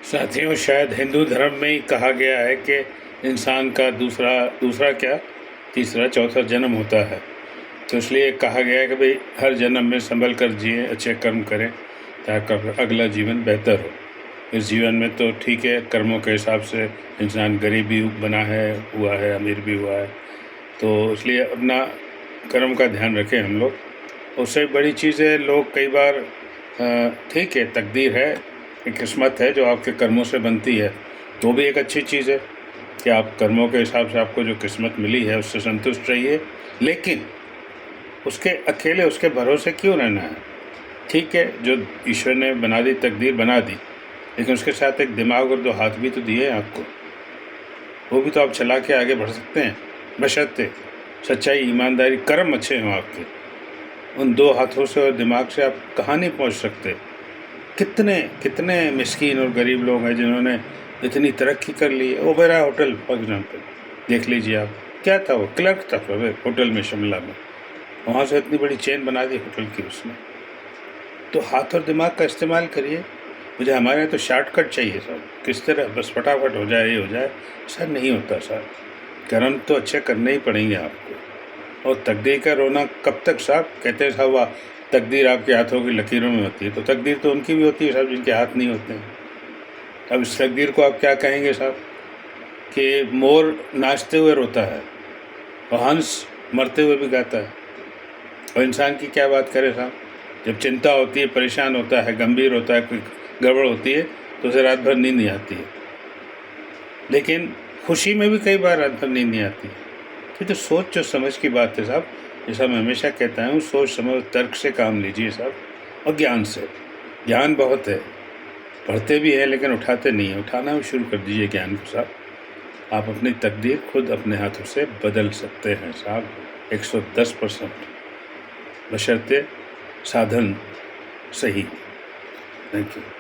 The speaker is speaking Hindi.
साथियों, शायद हिंदू धर्म में ही कहा गया है कि इंसान का दूसरा दूसरा क्या तीसरा चौथा जन्म होता है। तो इसलिए कहा गया है कि भाई हर जन्म में संभल कर जिए, अच्छे कर्म करें ताकि अगला जीवन बेहतर हो। इस जीवन में तो ठीक है, कर्मों के हिसाब से इंसान गरीब भी बना है, हुआ है, अमीर भी हुआ है। तो इसलिए अपना कर्म का ध्यान रखें हम लोग। उससे बड़ी चीज़ है, लोग कई बार ठीक है, तकदीर है, एक किस्मत है जो आपके कर्मों से बनती है, तो भी एक अच्छी चीज़ है कि आप कर्मों के हिसाब से आपको जो किस्मत मिली है उससे संतुष्ट रहिए। लेकिन उसके अकेले उसके भरोसे क्यों रहना है? ठीक है, जो ईश्वर ने बना दी तकदीर बना दी, लेकिन उसके साथ एक दिमाग और दो हाथ भी तो दिए हैं आपको, वो भी तो आप चला के आगे बढ़ सकते हैं, बशर्ते सच्चाई, ईमानदारी, कर्म अच्छे हों आपके। उन दो हाथों से और दिमाग से आप कहाँ नहीं पहुँच सकते। कितने कितने मिस्कीन और गरीब लोग हैं जिन्होंने इतनी तरक्की कर ली है। ओबेरॉय होटल फॉर एग्जाम्पल देख लीजिए आप, क्या था वो? क्लर्क था होटल में, शिमला में। वहाँ से इतनी बड़ी चेन बना दी होटल की उसने। तो हाथ और दिमाग का इस्तेमाल करिए। मुझे हमारे यहाँ तो शॉर्टकट चाहिए साहब, किस तरह बस फटाफट हो जाए, ये हो जाए, ऐसा नहीं होता साहब। कर्म तो अच्छे करने ही पड़ेंगे आपको। और तकदीर का रोना कब तक साहब? कहते हैं साहब वाह, तकदीर आपके हाथों की लकीरों में होती है। तो तकदीर तो उनकी भी होती है साहब जिनके हाथ नहीं होते हैं। अब इस तकदीर को आप क्या कहेंगे साहब? कि मोर नाचते हुए रोता है और हंस मरते हुए भी गाता है, और इंसान की क्या बात करें साहब? जब चिंता होती है, परेशान होता है, गंभीर होता है, कोई गड़बड़ होती है, तो उसे रात भर नींद नहीं आती है। लेकिन खुशी में भी कई बार रात भर नींद नहीं आती है। तो सोच और समझ की बात है साहब। जैसा मैं हमेशा कहता हूँ, सोच समझ तर्क से काम लीजिए साहब, और ज्ञान से। ज्ञान बहुत है, पढ़ते भी हैं लेकिन उठाते नहीं हैं। उठाना भी शुरू कर दीजिए ज्ञान को साहब। आप अपनी तकदीर खुद अपने हाथों से बदल सकते हैं साहब, 110%, बशर्ते साधन सही। Thank you.